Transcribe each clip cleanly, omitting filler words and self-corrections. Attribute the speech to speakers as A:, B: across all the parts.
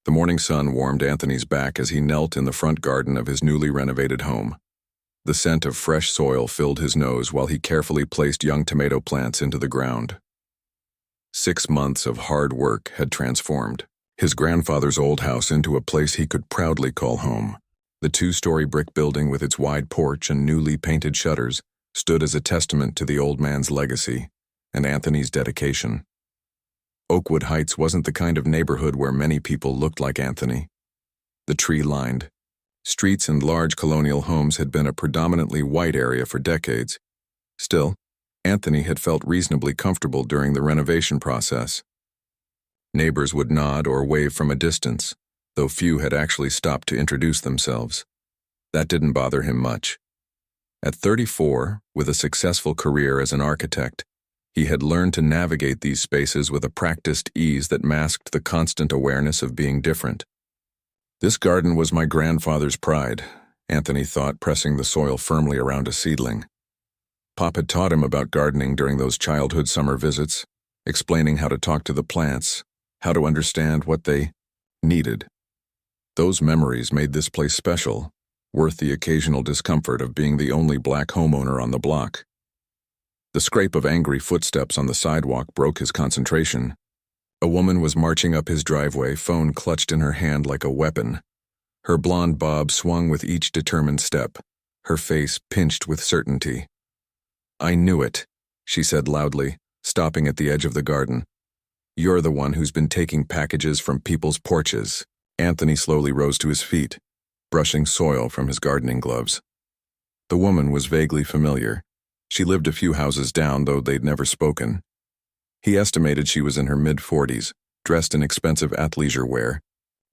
A: The morning sun warmed Anthony's back as he knelt in the front garden of his newly renovated home. The scent of fresh soil filled his nose while he carefully placed young tomato plants into the ground. 6 months of hard work had transformed his grandfather's old house into a place he could proudly call home. The 2-story brick building with its wide porch and newly painted shutters stood as a testament to the old man's legacy and Anthony's dedication. Oakwood Heights wasn't the kind of neighborhood where many people looked like Anthony. The tree-lined streets and large colonial homes had been a predominantly white area for decades. Still, Anthony had felt reasonably comfortable during the renovation process. Neighbors would nod or wave from a distance, though few had actually stopped to introduce themselves. That didn't bother him much. At 34, with a successful career as an architect, he had learned to navigate these spaces with a practiced ease that masked the constant awareness of being different. This garden was my grandfather's pride, Anthony thought, pressing the soil firmly around a seedling. Pop had taught him about gardening during those childhood summer visits, explaining how to talk to the plants, how to understand what they needed. Those memories made this place special, worth the occasional discomfort of being the only black homeowner on the block. The scrape of angry footsteps on the sidewalk broke his concentration. A woman was marching up his driveway, phone clutched in her hand like a weapon. Her blonde bob swung with each determined step, her face pinched with certainty. "I knew it," she said loudly, stopping at the edge of the garden. "You're the one who's been taking packages from people's porches." Anthony slowly rose to his feet, brushing soil from his gardening gloves. The woman was vaguely familiar. She lived a few houses down, though they'd never spoken. He estimated she was in her mid-40s, dressed in expensive athleisure wear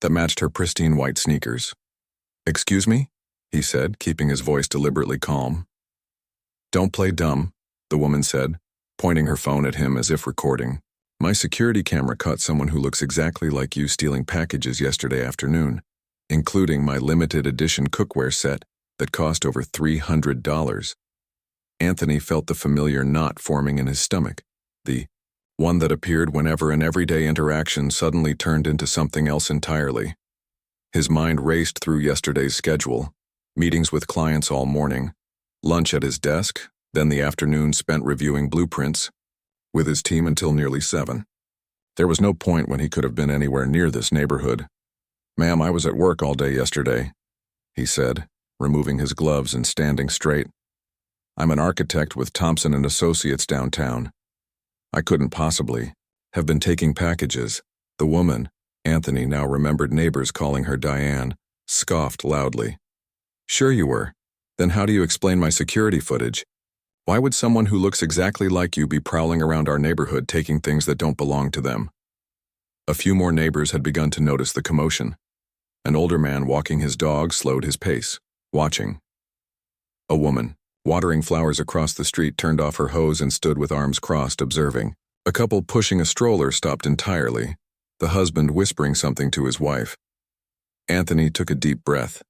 A: that matched her pristine white sneakers. "Excuse me?" he said, keeping his voice deliberately calm. "Don't play dumb," the woman said, pointing her phone at him as if recording. "My security camera caught someone who looks exactly like you stealing packages yesterday afternoon, including my limited edition cookware set that cost over $300. Anthony felt the familiar knot forming in his stomach, the one that appeared whenever an everyday interaction suddenly turned into something else entirely. His mind raced through yesterday's schedule, meetings with clients all morning, lunch at his desk, then the afternoon spent reviewing blueprints with his team until nearly 7. There was no point when he could have been anywhere near this neighborhood. "Ma'am, I was at work all day yesterday," he said, removing his gloves and standing straight. "I'm an architect with Thompson and Associates downtown. I couldn't possibly have been taking packages." The woman, Anthony now remembered neighbors calling her Diane, scoffed loudly. "Sure you were. Then how do you explain my security footage? Why would someone who looks exactly like you be prowling around our neighborhood taking things that don't belong to them?" A few more neighbors had begun to notice the commotion. An older man walking his dog slowed his pace, watching. A woman, watering flowers across the street, turned off her hose and stood with arms crossed, observing. A couple pushing a stroller stopped entirely, the husband whispering something to his wife. Anthony took a deep breath.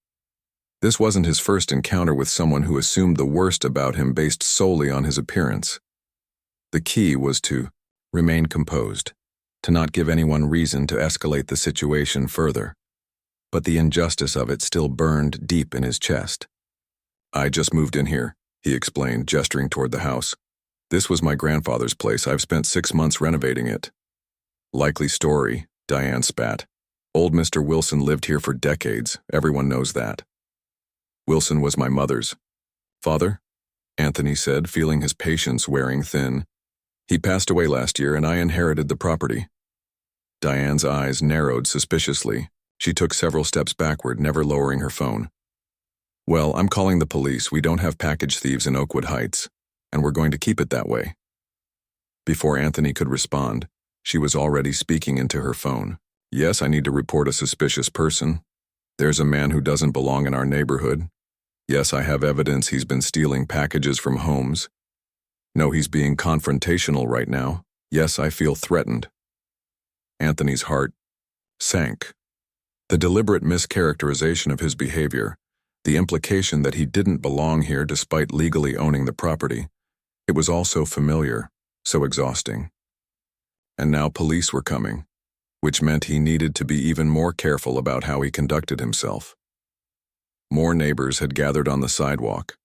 A: This wasn't his first encounter with someone who assumed the worst about him based solely on his appearance. The key was to remain composed, to not give anyone reason to escalate the situation further. But the injustice of it still burned deep in his chest. "I just moved in here," he explained, gesturing toward the house. "This was my grandfather's place. I've spent 6 months renovating it." "Likely story," Diane spat. "Old Mr. Wilson lived here for decades. Everyone knows that." "Wilson was my mother's father," Anthony said, feeling his patience wearing thin. "He passed away last year and I inherited the property." Diane's eyes narrowed suspiciously. She took several steps backward, never lowering her phone. "Well, I'm calling the police. We don't have package thieves in Oakwood Heights, and we're going to keep it that way." Before Anthony could respond, she was already speaking into her phone. "Yes, I need to report a suspicious person. There's a man who doesn't belong in our neighborhood. Yes, I have evidence he's been stealing packages from homes. No, he's being confrontational right now. Yes, I feel threatened." Anthony's heart sank. The deliberate mischaracterization of his behavior, the implication that he didn't belong here despite legally owning the property, it was all so familiar, so exhausting. And now police were coming. which meant he needed to be even more careful about how he conducted himself. More neighbors had gathered on the sidewalk.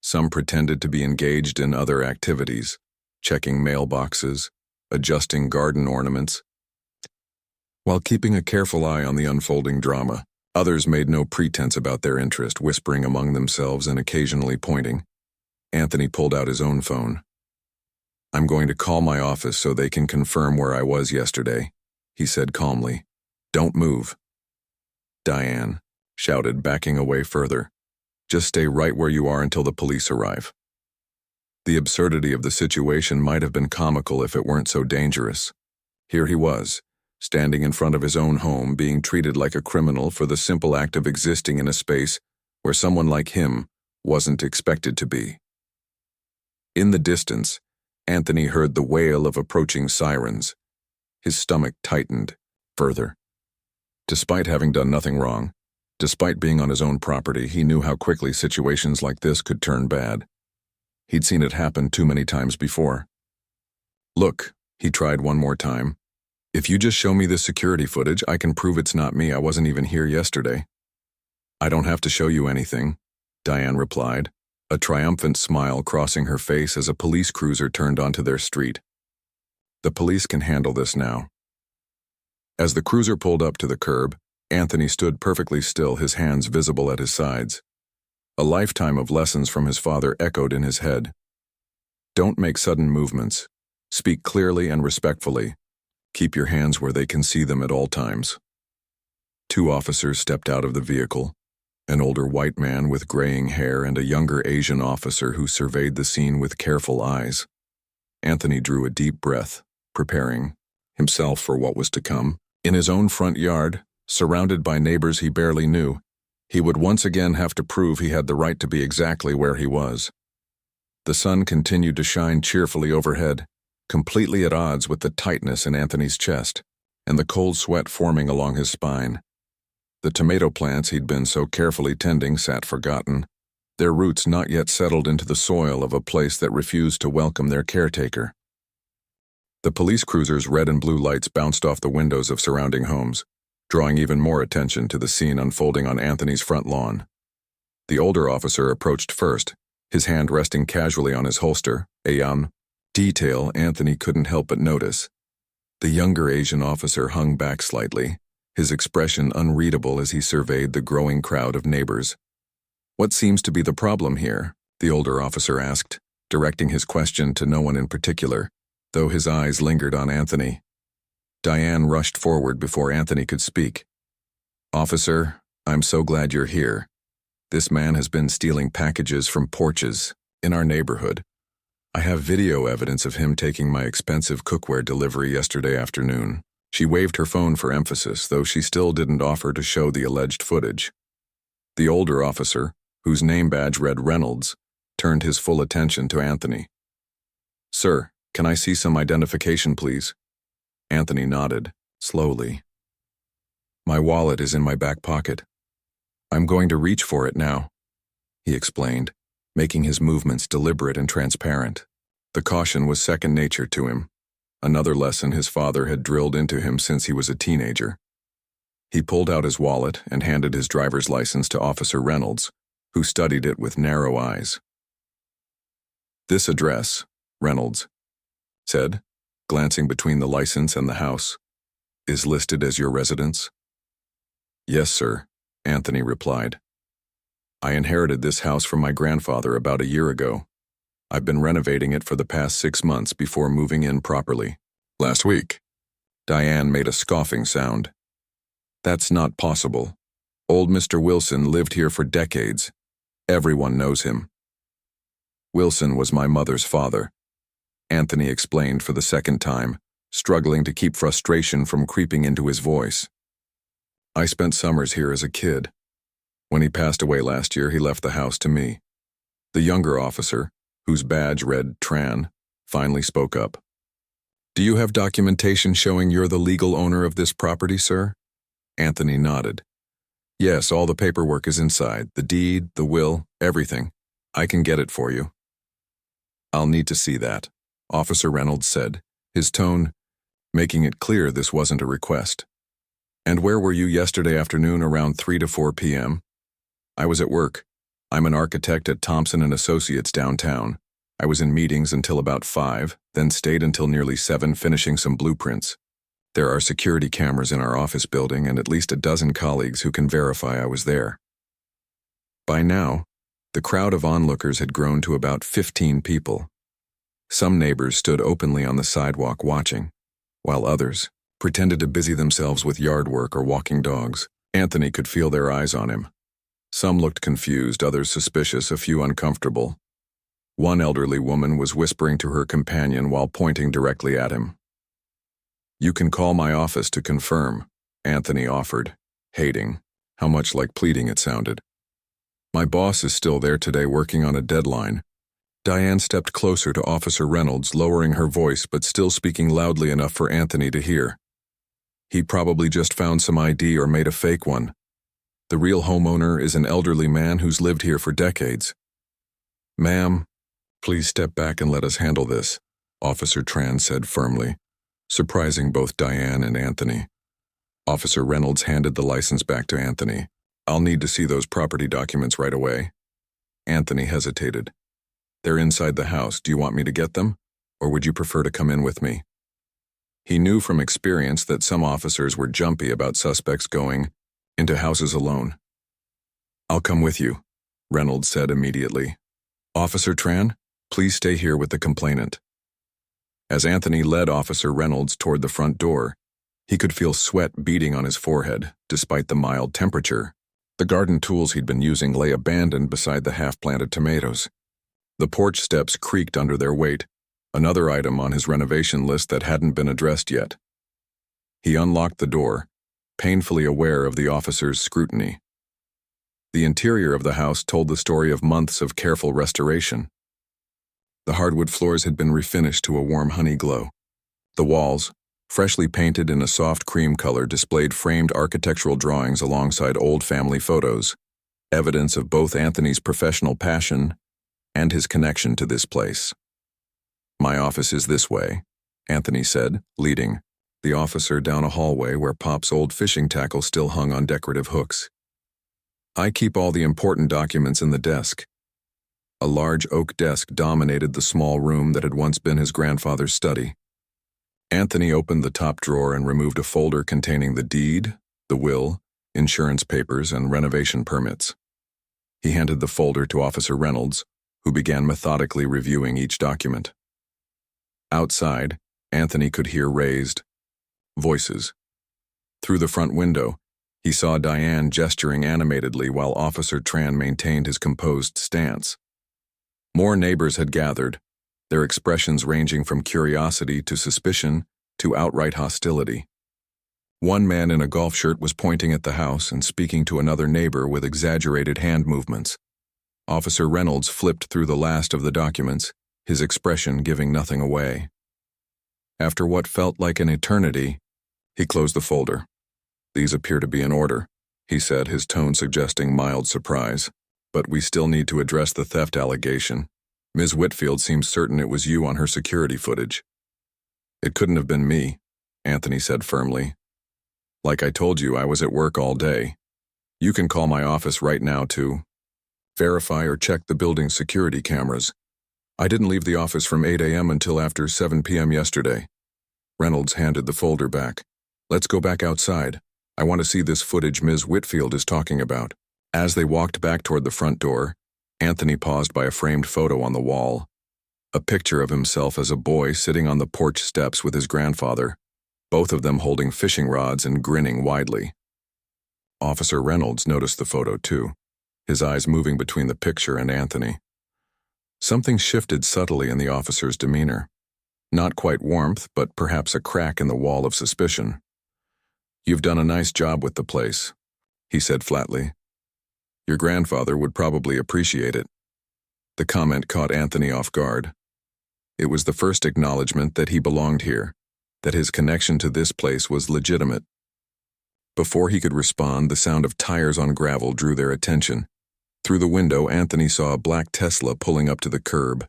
A: Some pretended to be engaged in other activities, checking mailboxes, adjusting garden ornaments. While keeping a careful eye on the unfolding drama, others made no pretense about their interest, whispering among themselves and occasionally pointing. Anthony pulled out his own phone. "I'm going to call my office so they can confirm where I was yesterday," he said calmly. "Don't move." "Diane," shouted, backing away further. "Just stay right where you are until the police arrive." The absurdity of the situation might have been comical if it weren't so dangerous. Here he was, standing in front of his own home, being treated like a criminal for the simple act of existing in a space where someone like him wasn't expected to be. In the distance, Anthony heard the wail of approaching sirens. His stomach tightened further. Despite having done nothing wrong, despite being on his own property, he knew how quickly situations like this could turn bad. He'd seen it happen too many times before. "Look," he tried one more time. "If you just show me the security footage, I can prove it's not me. I wasn't even here yesterday." "I don't have to show you anything," Diane replied, a triumphant smile crossing her face as a police cruiser turned onto their street. "The police can handle this now." As the cruiser pulled up to the curb, Anthony stood perfectly still, his hands visible at his sides. A lifetime of lessons from his father echoed in his head. Don't make sudden movements. Speak clearly and respectfully. Keep your hands where they can see them at all times. Two officers stepped out of the vehicle, an older white man with graying hair and a younger Asian officer who surveyed the scene with careful eyes. Anthony drew a deep breath, preparing himself for what was to come. In his own front yard, surrounded by neighbors he barely knew, he would once again have to prove he had the right to be exactly where he was. The sun continued to shine cheerfully overhead, completely at odds with the tightness in Anthony's chest, and the cold sweat forming along his spine. The tomato plants he'd been so carefully tending sat forgotten, their roots not yet settled into the soil of a place that refused to welcome their caretaker. The police cruiser's red and blue lights bounced off the windows of surrounding homes, drawing even more attention to the scene unfolding on Anthony's front lawn. The older officer approached first, his hand resting casually on his holster, a detail Anthony couldn't help but notice. The younger Asian officer hung back slightly, his expression unreadable as he surveyed the growing crowd of neighbors. "What seems to be the problem here?" the older officer asked, directing his question to no one in particular, though his eyes lingered on Anthony. Diane rushed forward before Anthony could speak. "Officer, I'm so glad you're here. This man has been stealing packages from porches in our neighborhood. I have video evidence of him taking my expensive cookware delivery yesterday afternoon." She waved her phone for emphasis, though she still didn't offer to show the alleged footage. The older officer, whose name badge read Reynolds, turned his full attention to Anthony. "Sir, can I see some identification, please?" Anthony nodded, slowly. "My wallet is in my back pocket. I'm going to reach for it now," he explained, making his movements deliberate and transparent. The caution was second nature to him, another lesson his father had drilled into him since he was a teenager. He pulled out his wallet and handed his driver's license to Officer Reynolds, who studied it with narrow eyes. "This address," Reynolds said, glancing between the license and the house, "is listed as your residence?" "Yes, sir," Anthony replied. "I inherited this house from my grandfather about a year ago. I've been renovating it for the past 6 months before moving in properly." "Last week?" Diane made a scoffing sound. "That's not possible. Old Mr. Wilson lived here for decades. Everyone knows him." "Wilson was my mother's father," Anthony explained for the second time, struggling to keep frustration from creeping into his voice. "I spent summers here as a kid. When he passed away last year, he left the house to me." The younger officer, whose badge read Tran, finally spoke up. "Do you have documentation showing you're the legal owner of this property, sir?" Anthony nodded. "Yes, all the paperwork is inside, the deed, the will, everything. I can get it for you." "I'll need to see that," Officer Reynolds said, his tone making it clear this wasn't a request. "And where were you yesterday afternoon around 3 to 4 p.m.? "I was at work. I'm an architect at Thompson & Associates downtown. I was in meetings until about 5, then stayed until nearly 7 finishing some blueprints. There are security cameras in our office building and at least a dozen colleagues who can verify I was there." By now, the crowd of onlookers had grown to about 15 people. Some neighbors stood openly on the sidewalk watching, while others pretended to busy themselves with yard work or walking dogs. Anthony could feel their eyes on him. Some looked confused, others suspicious, a few uncomfortable. One elderly woman was whispering to her companion while pointing directly at him. "You can call my office to confirm," Anthony offered, hating how much like pleading it sounded. "My boss is still there today working on a deadline." Diane stepped closer to Officer Reynolds, lowering her voice but still speaking loudly enough for Anthony to hear. "He probably just found some ID or made a fake one. The real homeowner is an elderly man who's lived here for decades." "Ma'am, please step back and let us handle this," Officer Tran said firmly, surprising both Diane and Anthony. Officer Reynolds handed the license back to Anthony. "I'll need to see those property documents right away." Anthony hesitated. "They're inside the house. Do you want me to get them? Or would you prefer to come in with me?" He knew from experience that some officers were jumpy about suspects going into houses alone. "I'll come with you," Reynolds said immediately. "Officer Tran, please stay here with the complainant." As Anthony led Officer Reynolds toward the front door, he could feel sweat beading on his forehead, despite the mild temperature. The garden tools he'd been using lay abandoned beside the half-planted tomatoes. The porch steps creaked under their weight, another item on his renovation list that hadn't been addressed yet. He unlocked the door, painfully aware of the officer's scrutiny. The interior of the house told the story of months of careful restoration. The hardwood floors had been refinished to a warm honey glow. The walls, freshly painted in a soft cream color, displayed framed architectural drawings alongside old family photos, evidence of both Anthony's professional passion and his connection to this place. "My office is this way," Anthony said, leading the officer down a hallway where Pop's old fishing tackle still hung on decorative hooks. "I keep all the important documents in the desk." A large oak desk dominated the small room that had once been his grandfather's study. Anthony opened the top drawer and removed a folder containing the deed, the will, insurance papers, and renovation permits. He handed the folder to Officer Reynolds, who began methodically reviewing each document. Outside, Anthony could hear raised voices. Through the front window, he saw Diane gesturing animatedly while Officer Tran maintained his composed stance. More neighbors had gathered, their expressions ranging from curiosity to suspicion to outright hostility. One man in a golf shirt was pointing at the house and speaking to another neighbor with exaggerated hand movements. Officer Reynolds flipped through the last of the documents, his expression giving nothing away. After what felt like an eternity, he closed the folder. "These appear to be in order," he said, his tone suggesting mild surprise. "But we still need to address the theft allegation. Ms. Whitfield seems certain it was you on her security footage." "It couldn't have been me," Anthony said firmly. "Like I told you, I was at work all day. You can call my office right now to verify or check the building's security cameras. I didn't leave the office from 8 a.m. until after 7 p.m. yesterday." Reynolds handed the folder back. "Let's go back outside. I want to see this footage Ms. Whitfield is talking about." As they walked back toward the front door, Anthony paused by a framed photo on the wall. A picture of himself as a boy sitting on the porch steps with his grandfather, both of them holding fishing rods and grinning widely. Officer Reynolds noticed the photo too, his eyes moving between the picture and Anthony. Something shifted subtly in the officer's demeanor. Not quite warmth, but perhaps a crack in the wall of suspicion. "You've done a nice job with the place," he said flatly. "Your grandfather would probably appreciate it." The comment caught Anthony off guard. It was the first acknowledgement that he belonged here, that his connection to this place was legitimate. Before he could respond, the sound of tires on gravel drew their attention. Through the window, Anthony saw a black Tesla pulling up to the curb.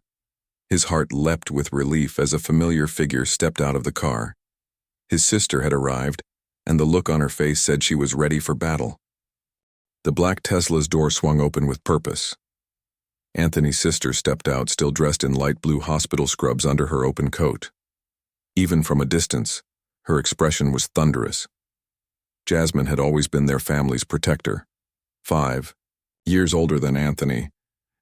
A: His heart leapt with relief as a familiar figure stepped out of the car. His sister had arrived, and the look on her face said she was ready for battle. The black Tesla's door swung open with purpose. Anthony's sister stepped out, still dressed in light blue hospital scrubs under her open coat. Even from a distance, her expression was thunderous. Jasmine had always been their family's protector, 5 years older than Anthony,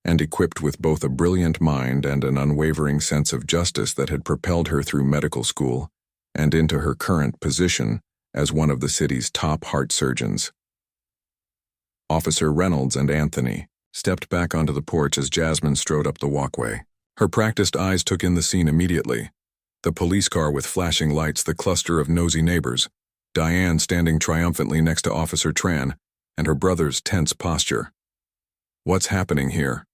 A: and equipped with both a brilliant mind and an unwavering sense of justice that had propelled her through medical school and into her current position as one of the city's top heart surgeons. Officer Reynolds and Anthony stepped back onto the porch as Jasmine strode up the walkway. Her practiced eyes took in the scene immediately. The police car with flashing lights, the cluster of nosy neighbors, Diane standing triumphantly next to Officer Tran, and her brother's tense posture. "What's happening here?"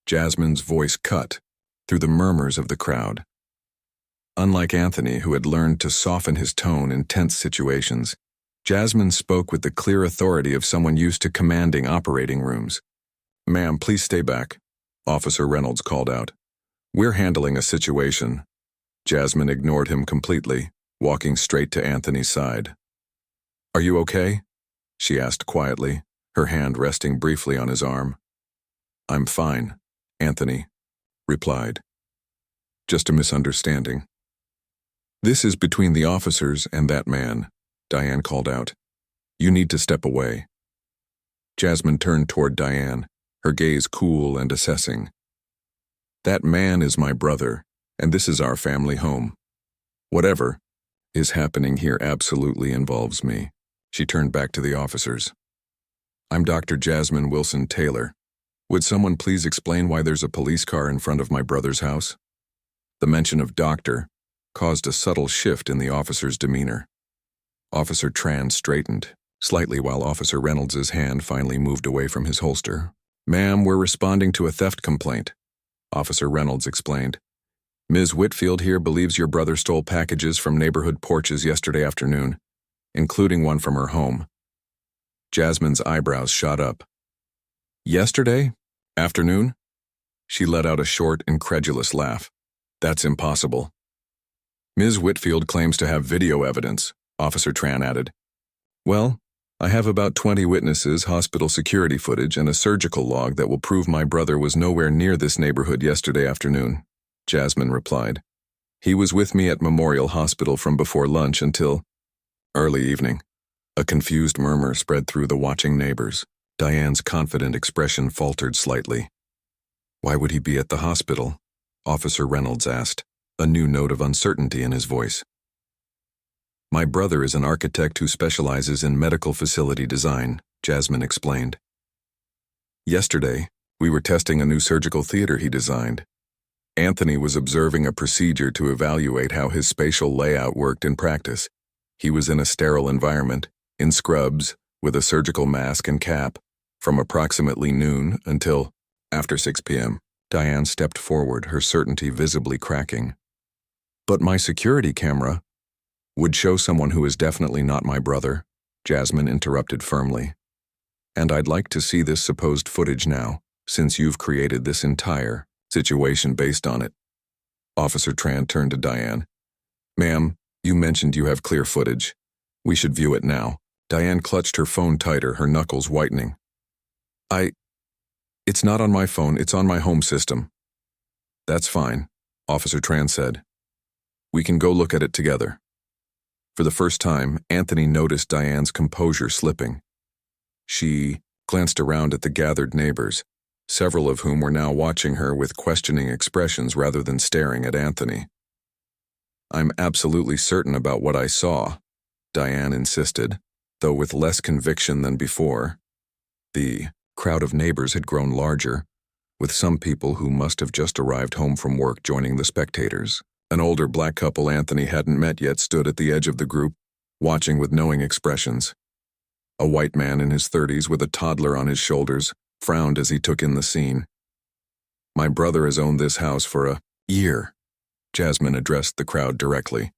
A: Jasmine's voice cut through the murmurs of the crowd. Unlike Anthony, who had learned to soften his tone in tense situations, Jasmine spoke with the clear authority of someone used to commanding operating rooms. "Ma'am, please stay back," Officer Reynolds called out. "We're handling a situation." Jasmine ignored him completely, walking straight to Anthony's side. "Are you okay?" she asked quietly, her hand resting briefly on his arm. "I'm fine," Anthony replied. "Just a misunderstanding." "This is between the officers and that man," Diane called out. "You need to step away." Jasmine turned toward Diane, her gaze cool and assessing. "That man is my brother, and this is our family home. Whatever is happening here absolutely involves me." She turned back to the officers. "I'm Dr. Jasmine Wilson Taylor. Would someone please explain why there's a police car in front of my brother's house?" The mention of doctor caused a subtle shift in the officer's demeanor. Officer Tran straightened slightly while Officer Reynolds' hand finally moved away from his holster. "Ma'am, we're responding to a theft complaint," Officer Reynolds explained. "Ms. Whitfield here believes your brother stole packages from neighborhood porches yesterday afternoon, including one from her home." Jasmine's eyebrows shot up. "Yesterday? Afternoon?" She let out a short, incredulous laugh. "That's impossible." "Ms. Whitfield claims to have video evidence," Officer Tran added. "Well, I have about 20 witnesses, hospital security footage, and a surgical log that will prove my brother was nowhere near this neighborhood yesterday afternoon," Jasmine replied. "He was with me at Memorial Hospital from before lunch until early evening." A confused murmur spread through the watching neighbors. Diane's confident expression faltered slightly. "Why would he be at the hospital?" Officer Reynolds asked, a new note of uncertainty in his voice. "My brother is an architect who specializes in medical facility design," Jasmine explained. "Yesterday, we were testing a new surgical theater he designed. Anthony was observing a procedure to evaluate how his spatial layout worked in practice. He was in a sterile environment, in scrubs, with a surgical mask and cap, from approximately noon until after 6 p.m. Diane stepped forward, her certainty visibly cracking. "But my security camera would show someone who is definitely not my brother," Jasmine interrupted firmly. "And I'd like to see this supposed footage now, since you've created this entire situation based on it." Officer Tran turned to Diane. "Ma'am, you mentioned you have clear footage. We should view it now." Diane clutched her phone tighter, her knuckles whitening. It's not on my phone, it's on my home system." "That's fine," Officer Tran said. "We can go look at it together." For the first time, Anthony noticed Diane's composure slipping. She glanced around at the gathered neighbors, several of whom were now watching her with questioning expressions rather than staring at Anthony. "I'm absolutely certain about what I saw," Diane insisted, though with less conviction than before. The crowd of neighbors had grown larger, with some people who must have just arrived home from work joining the spectators. An older black couple Anthony hadn't met yet stood at the edge of the group, watching with knowing expressions. A white man in his 30s with a toddler on his shoulders frowned as he took in the scene. "My brother has owned this house for a year," Jasmine addressed the crowd directly.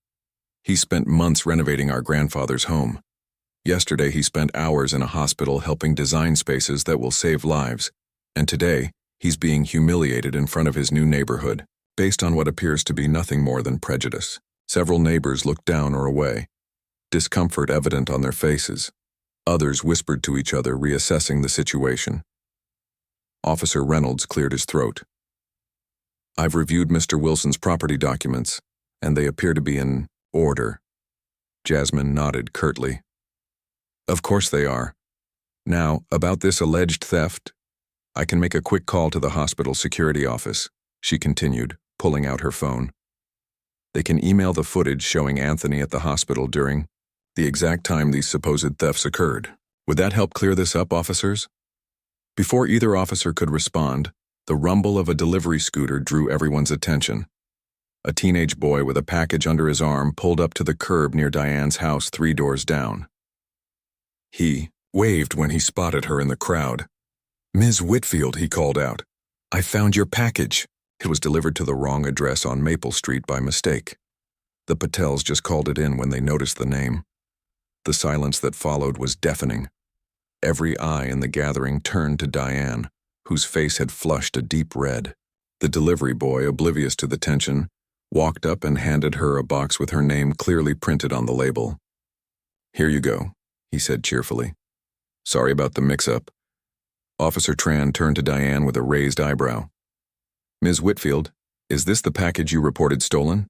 A: "He spent months renovating our grandfather's home. Yesterday he spent hours in a hospital helping design spaces that will save lives, and today he's being humiliated in front of his new neighborhood, based on what appears to be nothing more than prejudice." Several neighbors looked down or away, discomfort evident on their faces. Others whispered to each other, reassessing the situation. Officer Reynolds cleared his throat. "I've reviewed Mr. Wilson's property documents, and they appear to be in order." Jasmine nodded curtly. "Of course they are. Now, about this alleged theft, I can make a quick call to the hospital security office," she continued, pulling out her phone. "They can email the footage showing Anthony at the hospital during the exact time these supposed thefts occurred. Would that help clear this up, officers?" Before either officer could respond, the rumble of a delivery scooter drew everyone's attention. A teenage boy with a package under his arm pulled up to the curb near Diane's house 3 doors down. He waved when he spotted her in the crowd. "Ms. Whitfield," he called out, "I found your package." It was delivered to the wrong address on Maple Street by mistake. The Patels just called it in when they noticed the name. The silence that followed was deafening. Every eye in the gathering turned to Diane, whose face had flushed a deep red. The delivery boy, oblivious to the tension, walked up and handed her a box with her name clearly printed on the label. "Here you go," he said cheerfully. "Sorry about the mix-up." Officer Tran turned to Diane with a raised eyebrow. "Ms. Whitfield, is this the package you reported stolen?"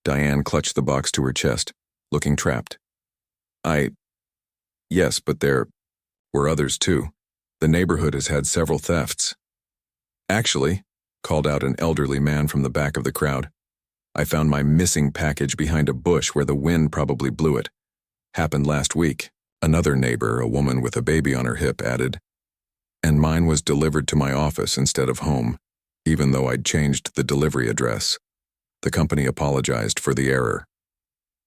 A: Diane clutched the box to her chest, looking trapped. Yes, but there were others too. The neighborhood has had several thefts." "Actually," called out an elderly man from the back of the crowd, "I found my missing package behind a bush where the wind probably blew it. Happened last week." Another neighbor, a woman with a baby on her hip, added, "And mine was delivered to my office instead of home, even though I'd changed the delivery address." The company apologized for the error.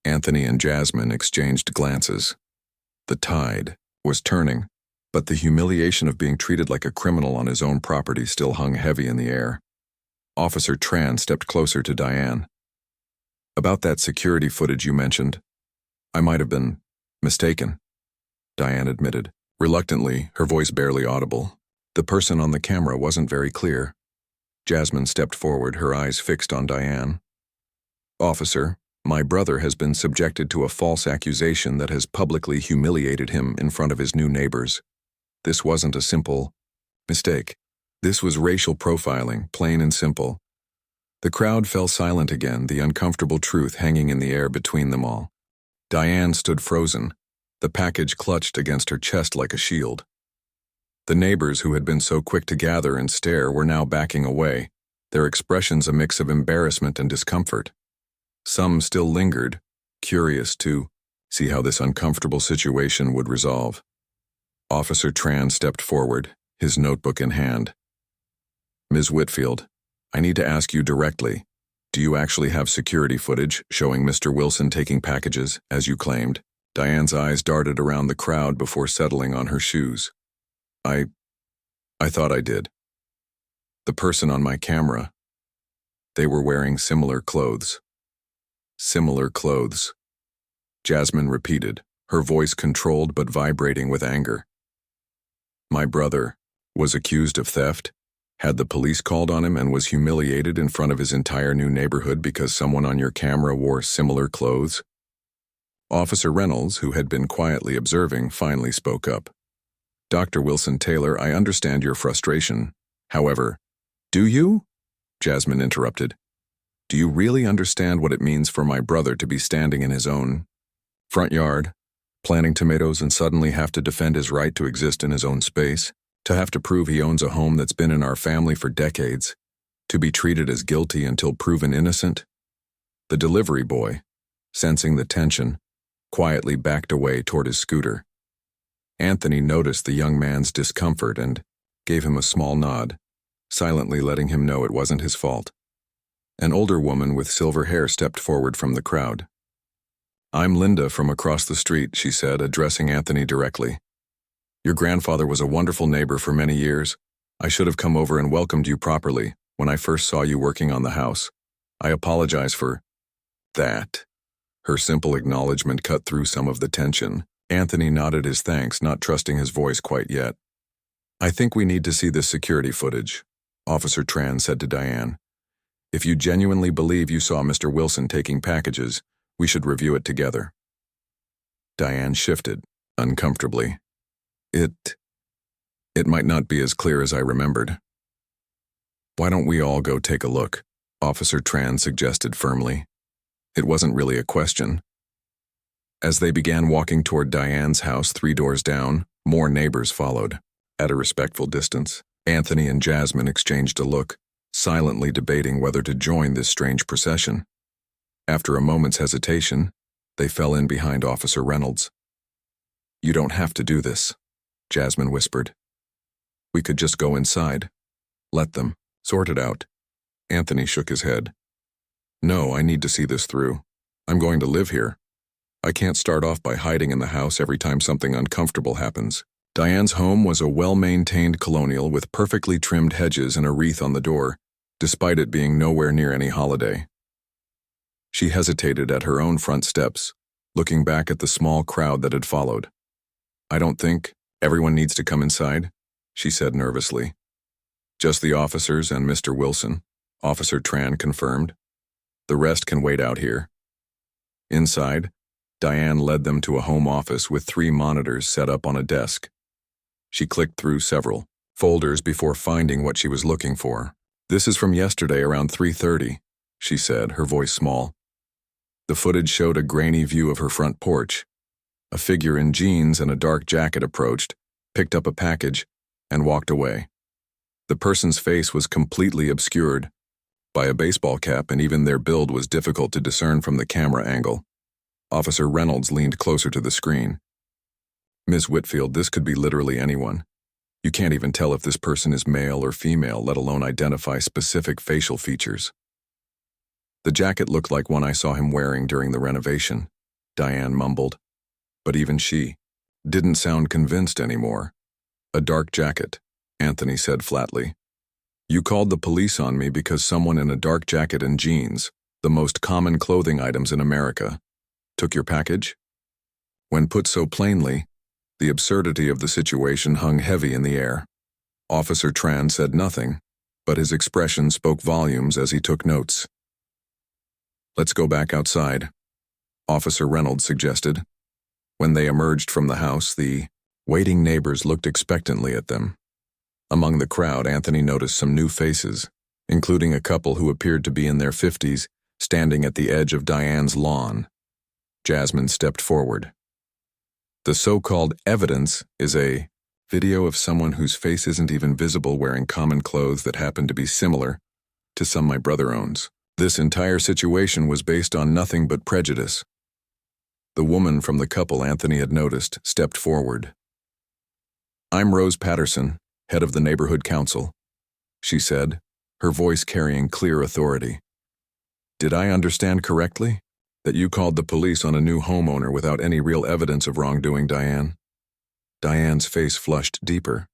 A: Anthony and Jasmine exchanged glances. The tide was turning, but the humiliation of being treated like a criminal on his own property still hung heavy in the air. Officer Tran stepped closer to Diane. "About that security footage you mentioned, I might have been mistaken," Diane admitted, reluctantly, her voice barely audible. "The person on the camera wasn't very clear." Jasmine stepped forward, her eyes fixed on Diane. "Officer, my brother has been subjected to a false accusation that has publicly humiliated him in front of his new neighbors. This wasn't a simple mistake. This was racial profiling, plain and simple." The crowd fell silent again, the uncomfortable truth hanging in the air between them all. Diane stood frozen, the package clutched against her chest like a shield. The neighbors who had been so quick to gather and stare were now backing away, their expressions a mix of embarrassment and discomfort. Some still lingered, curious to see how this uncomfortable situation would resolve. Officer Tran stepped forward, his notebook in hand. "Ms. Whitfield, I need to ask you directly, do you actually have security footage showing Mr. Wilson taking packages, as you claimed?" Diane's eyes darted around the crowd before settling on her shoes. I thought I did. The person on my camera, they were wearing similar clothes." "Similar clothes," Jasmine repeated, her voice controlled but vibrating with anger. "My brother was accused of theft, had the police called on him, and was humiliated in front of his entire new neighborhood because someone on your camera wore similar clothes?" Officer Reynolds, who had been quietly observing, finally spoke up. "Dr. Wilson Taylor, I understand your frustration. However, do you?" Jasmine interrupted. "Do you really understand what it means for my brother to be standing in his own front yard, planting tomatoes, and suddenly have to defend his right to exist in his own space? To have to prove he owns a home that's been in our family for decades? To be treated as guilty until proven innocent?" The delivery boy, sensing the tension, quietly backed away toward his scooter. Anthony noticed the young man's discomfort and gave him a small nod, silently letting him know it wasn't his fault. An older woman with silver hair stepped forward from the crowd. "I'm Linda from across the street," she said, addressing Anthony directly. "Your grandfather was a wonderful neighbor for many years. I should have come over and welcomed you properly when I first saw you working on the house. I apologize for that." Her simple acknowledgement cut through some of the tension. Anthony nodded his thanks, not trusting his voice quite yet. "I think we need to see this security footage," Officer Tran said to Diane. If you genuinely believe you saw Mr. Wilson taking packages, we should review it together. Diane shifted, uncomfortably. It might not be as clear as I remembered. Why don't we all go take a look? Officer Tran suggested firmly. It wasn't really a question. As they began walking toward Diane's house 3 doors down, more neighbors followed. At a respectful distance, Anthony and Jasmine exchanged a look, silently debating whether to join this strange procession. After a moment's hesitation, they fell in behind Officer Reynolds. You don't have to do this, Jasmine whispered. We could just go inside. Let them sort it out. Anthony shook his head. No, I need to see this through. I'm going to live here. I can't start off by hiding in the house every time something uncomfortable happens. Diane's home was a well-maintained colonial with perfectly trimmed hedges and a wreath on the door, despite it being nowhere near any holiday. She hesitated at her own front steps, looking back at the small crowd that had followed. I don't think everyone needs to come inside, she said nervously. Just the officers and Mr. Wilson, Officer Tran confirmed. The rest can wait out here. Inside, Diane led them to a home office with 3 monitors set up on a desk. She clicked through several folders before finding what she was looking for. This is from yesterday around 3:30, she said, her voice small. The footage showed a grainy view of her front porch. A figure in jeans and a dark jacket approached, picked up a package, and walked away. The person's face was completely obscured by a baseball cap, and even their build was difficult to discern from the camera angle. Officer Reynolds leaned closer to the screen. Ms. Whitfield, this could be literally anyone. You can't even tell if this person is male or female, let alone identify specific facial features. The jacket looked like one I saw him wearing during the renovation, Diane mumbled. But even she didn't sound convinced anymore. A dark jacket, Anthony said flatly. You called the police on me because someone in a dark jacket and jeans, the most common clothing items in America, took your package? When put so plainly, the absurdity of the situation hung heavy in the air. Officer Tran said nothing, but his expression spoke volumes as he took notes. Let's go back outside, Officer Reynolds suggested. When they emerged from the house, the waiting neighbors looked expectantly at them. Among the crowd, Anthony noticed some new faces, including a couple who appeared to be in their 50s, standing at the edge of Diane's lawn. Jasmine stepped forward. The so-called evidence is a video of someone whose face isn't even visible wearing common clothes that happen to be similar to some my brother owns. This entire situation was based on nothing but prejudice. The woman from the couple Anthony had noticed stepped forward. I'm Rose Patterson, head of the neighborhood council, she said, her voice carrying clear authority. Did I understand correctly that you called the police on a new homeowner without any real evidence of wrongdoing, Diane? Diane's face flushed deeper.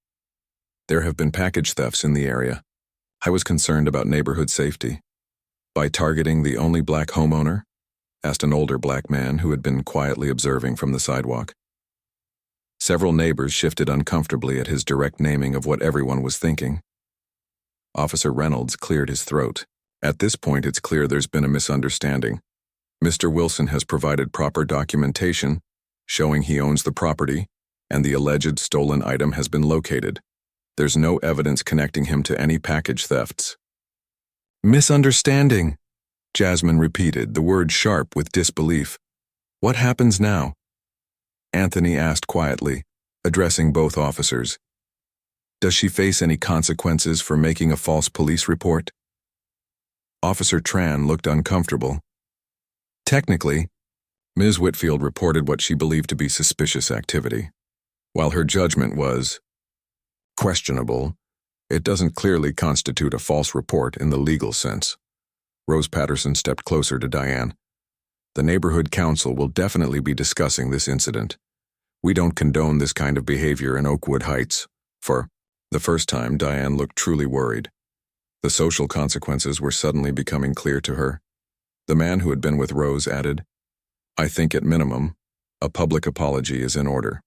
A: There have been package thefts in the area. I was concerned about neighborhood safety. By targeting the only black homeowner? Asked an older black man who had been quietly observing from the sidewalk. Several neighbors shifted uncomfortably at his direct naming of what everyone was thinking. Officer Reynolds cleared his throat. At this point, it's clear there's been a misunderstanding. Mr. Wilson has provided proper documentation showing he owns the property, and the alleged stolen item has been located. There's no evidence connecting him to any package thefts. Misunderstanding, Jasmine repeated, the word sharp with disbelief. What happens now? Anthony asked quietly, addressing both officers. Does she face any consequences for making a false police report? Officer Tran looked uncomfortable. Technically, Ms. Whitfield reported what she believed to be suspicious activity. While her judgment was questionable, it doesn't clearly constitute a false report in the legal sense. Rose Patterson stepped closer to Diane. The neighborhood council will definitely be discussing this incident. We don't condone this kind of behavior in Oakwood Heights. For the first time, Diane looked truly worried. The social consequences were suddenly becoming clear to her. The man who had been with Rose added, I think at minimum, a public apology is in order.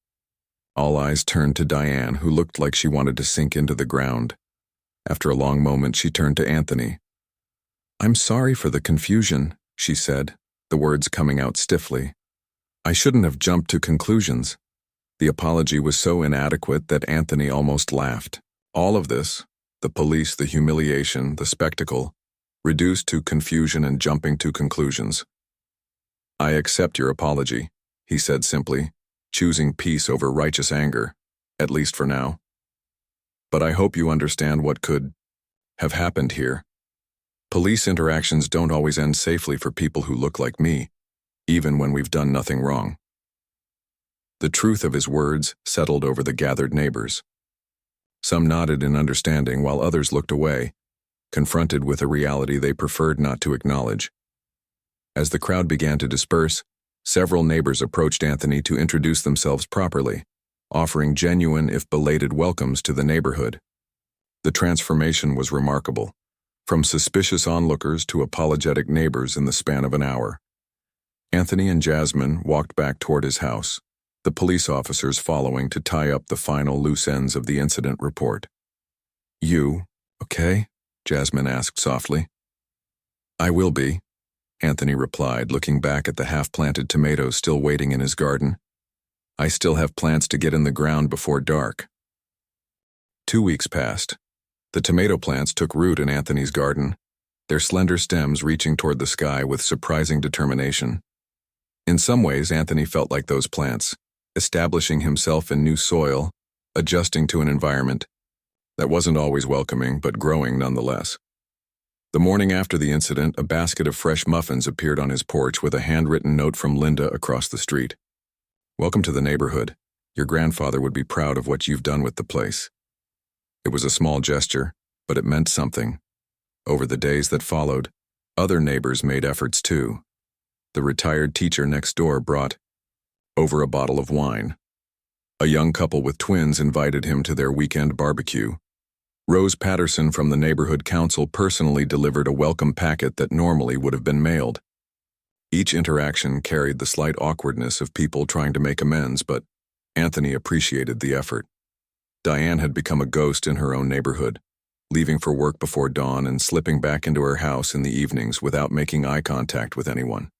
A: All eyes turned to Diane, who looked like she wanted to sink into the ground. After a long moment, she turned to Anthony. "I'm sorry for the confusion," she said, the words coming out stiffly. "I shouldn't have jumped to conclusions." The apology was so inadequate that Anthony almost laughed. All of this, the police, the humiliation, the spectacle, reduced to confusion and jumping to conclusions. "I accept your apology," he said simply, choosing peace over righteous anger, at least for now. "But I hope you understand what could have happened here. Police interactions don't always end safely for people who look like me, even when we've done nothing wrong." The truth of his words settled over the gathered neighbors. Some nodded in understanding while others looked away, confronted with a reality they preferred not to acknowledge. As the crowd began to disperse, several neighbors approached Anthony to introduce themselves properly, offering genuine if belated welcomes to the neighborhood. The transformation was remarkable, from suspicious onlookers to apologetic neighbors in the span of an hour. Anthony and Jasmine walked back toward his house, the police officers following to tie up the final loose ends of the incident report. "You, okay?" Jasmine asked softly. "I will be," Anthony replied, looking back at the half-planted tomatoes still waiting in his garden. "I still have plants to get in the ground before dark." 2 weeks passed. The tomato plants took root in Anthony's garden, their slender stems reaching toward the sky with surprising determination. In some ways, Anthony felt like those plants, establishing himself in new soil, adjusting to an environment that wasn't always welcoming but growing nonetheless. The morning after the incident, a basket of fresh muffins appeared on his porch with a handwritten note from Linda across the street. "Welcome to the neighborhood. Your grandfather would be proud of what you've done with the place." It was a small gesture, but it meant something. Over the days that followed, other neighbors made efforts too. The retired teacher next door brought over a bottle of wine. A young couple with twins invited him to their weekend barbecue. Rose Patterson from the neighborhood council personally delivered a welcome packet that normally would have been mailed. Each interaction carried the slight awkwardness of people trying to make amends, but Anthony appreciated the effort. Diane had become a ghost in her own neighborhood, leaving for work before dawn and slipping back into her house in the evenings without making eye contact with anyone.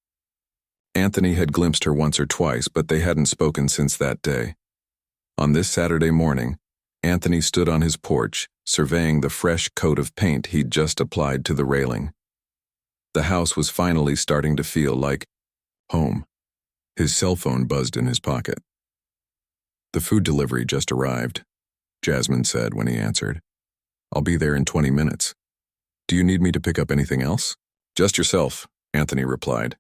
A: Anthony had glimpsed her once or twice, but they hadn't spoken since that day. On this Saturday morning, Anthony stood on his porch, surveying the fresh coat of paint he'd just applied to the railing. The house was finally starting to feel like home. His cell phone buzzed in his pocket. "The food delivery just arrived," Jasmine said when he answered. "I'll be there in 20 minutes. Do you need me to pick up anything else?" "Just yourself," Anthony replied.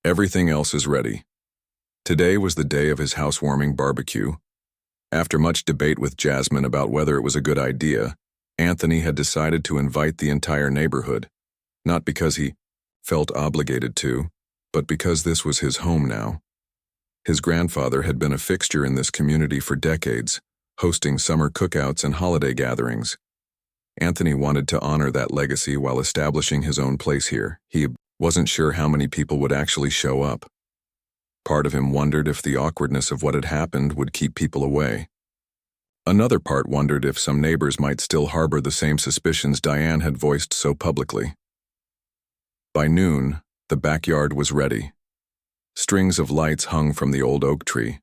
A: "Everything else is ready." Today was the day of his housewarming barbecue. After much debate with Jasmine about whether it was a good idea, Anthony had decided to invite the entire neighborhood, not because he felt obligated to, but because this was his home now. His grandfather had been a fixture in this community for decades, hosting summer cookouts and holiday gatherings. Anthony wanted to honor that legacy while establishing his own place here. He wasn't sure how many people would actually show up. Part of him wondered if the awkwardness of what had happened would keep people away. Another part wondered if some neighbors might still harbor the same suspicions Diane had voiced so publicly. By noon, the backyard was ready. Strings of lights hung from the old oak tree.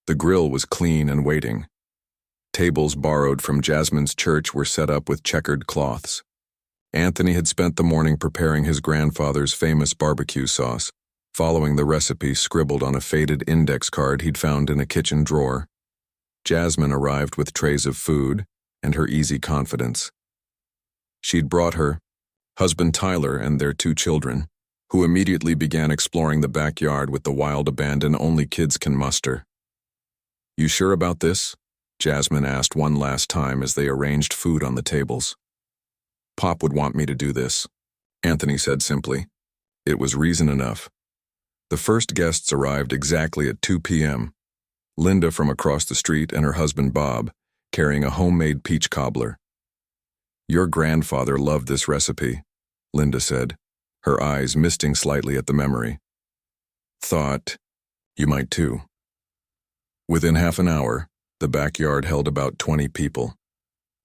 A: The grill was clean and waiting. Tables borrowed from Jasmine's church were set up with checkered cloths. Anthony had spent the morning preparing his grandfather's famous barbecue sauce, following the recipe scribbled on a faded index card he'd found in a kitchen drawer. Jasmine arrived with trays of food and her easy confidence. She'd brought her husband Tyler and their 2 children, who immediately began exploring the backyard with the wild abandon only kids can muster. "You sure about this?" Jasmine asked one last time as they arranged food on the tables. "Pop would want me to do this," Anthony said simply. It was reason enough. The first guests arrived exactly at 2 p.m. Linda from across the street and her husband Bob, carrying a homemade peach cobbler. "Your grandfather loved this recipe," Linda said, her eyes misting slightly at the memory. "Thought you might too." Within half an hour, the backyard held about 20 people.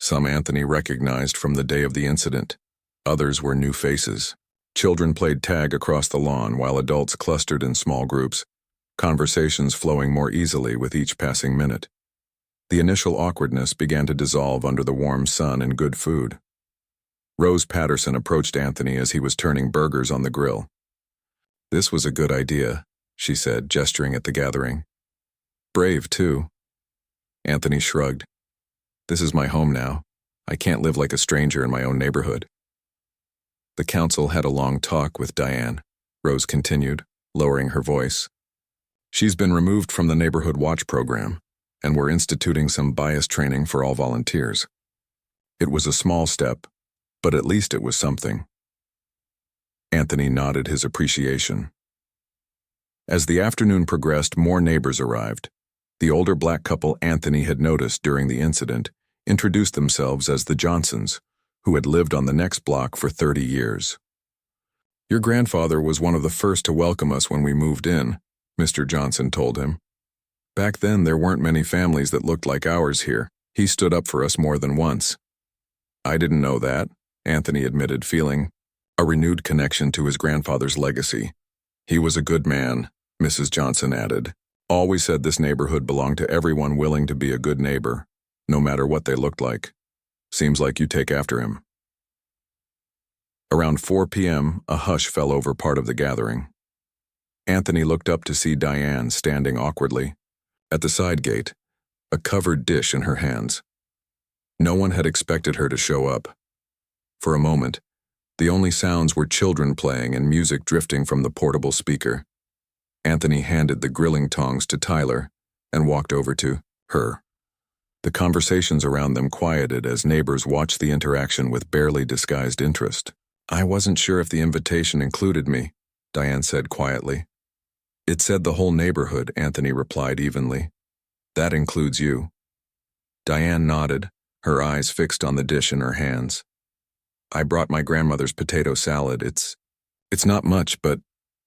A: Some Anthony recognized from the day of the incident. Others were new faces. Children played tag across the lawn while adults clustered in small groups, conversations flowing more easily with each passing minute. The initial awkwardness began to dissolve under the warm sun and good food. Rose Patterson approached Anthony as he was turning burgers on the grill. "This was a good idea," she said, gesturing at the gathering. "Brave, too." Anthony shrugged. "This is my home now. I can't live like a stranger in my own neighborhood." "The council had a long talk with Diane," Rose continued, lowering her voice. "She's been removed from the Neighborhood Watch program, and we're instituting some bias training for all volunteers. It was a small step, but at least it was something." Anthony nodded his appreciation. As the afternoon progressed, more neighbors arrived. The older black couple Anthony had noticed during the incident introduced themselves as the Johnsons, who had lived on the next block for 30 years. "Your grandfather was one of the first to welcome us when we moved in," Mr. Johnson told him. "Back then there weren't many families that looked like ours here. He stood up for us more than once." "I didn't know that," Anthony admitted, feeling a renewed connection to his grandfather's legacy. "He was a good man," Mrs. Johnson added. "Always said this neighborhood belonged to everyone willing to be a good neighbor, no matter what they looked like. Seems like you take after him." Around 4 p.m., a hush fell over part of the gathering. Anthony looked up to see Diane standing awkwardly at the side gate, a covered dish in her hands. No one had expected her to show up. For a moment, the only sounds were children playing and music drifting from the portable speaker. Anthony handed the grilling tongs to Tyler and walked over to her. The conversations around them quieted as neighbors watched the interaction with barely disguised interest. "I wasn't sure if the invitation included me," Diane said quietly. "It said the whole neighborhood," Anthony replied evenly. "That includes you." Diane nodded, her eyes fixed on the dish in her hands. "I brought my grandmother's potato salad. It's not much, but..."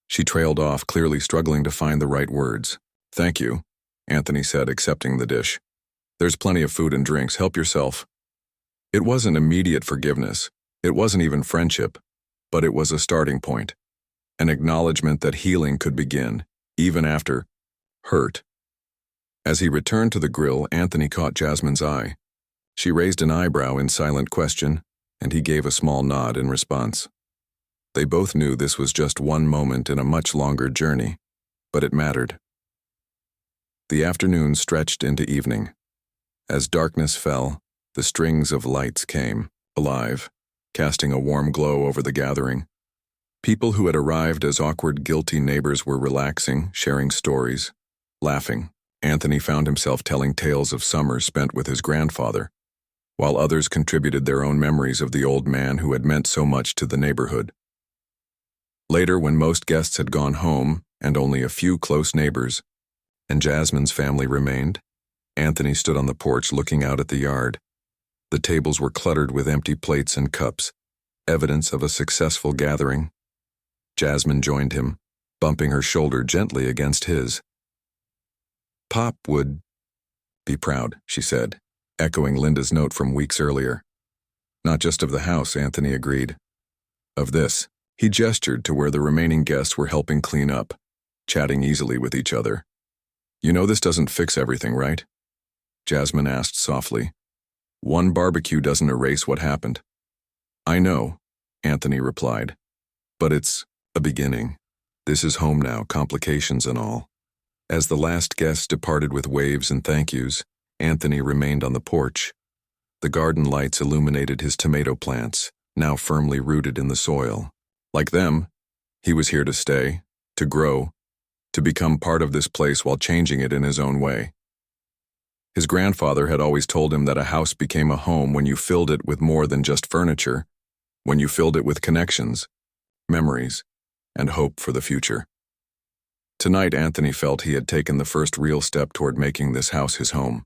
A: She trailed off, clearly struggling to find the right words. "Thank you," Anthony said, accepting the dish. "There's plenty of food and drinks. Help yourself." It wasn't immediate forgiveness. It wasn't even friendship. But it was a starting point. An acknowledgement that healing could begin, even after hurt. As he returned to the grill, Anthony caught Jasmine's eye. She raised an eyebrow in silent question, and he gave a small nod in response. They both knew this was just one moment in a much longer journey, but it mattered. The afternoon stretched into evening. As darkness fell, the strings of lights came alive, casting a warm glow over the gathering. People who had arrived as awkward, guilty neighbors were relaxing, sharing stories, laughing. Anthony found himself telling tales of summers spent with his grandfather, while others contributed their own memories of the old man who had meant so much to the neighborhood. Later, when most guests had gone home, and only a few close neighbors, and Jasmine's family remained, Anthony stood on the porch looking out at the yard. The tables were cluttered with empty plates and cups, evidence of a successful gathering. Jasmine joined him, bumping her shoulder gently against his. "Pop would be proud," she said, echoing Linda's note from weeks earlier. "Not just of the house," Anthony agreed. "Of this." He gestured to where the remaining guests were helping clean up, chatting easily with each other. "You know this doesn't fix everything, right?" Jasmine asked softly. "One barbecue doesn't erase what happened." "I know," Anthony replied. "But it's a beginning. This is home now, complications and all." As the last guest departed with waves and thank yous, Anthony remained on the porch. The garden lights illuminated his tomato plants, now firmly rooted in the soil. Like them, he was here to stay, to grow, to become part of this place while changing it in his own way. His grandfather had always told him that a house became a home when you filled it with more than just furniture, when you filled it with connections, memories, and hope for the future. Tonight, Anthony felt he had taken the first real step toward making this house his home.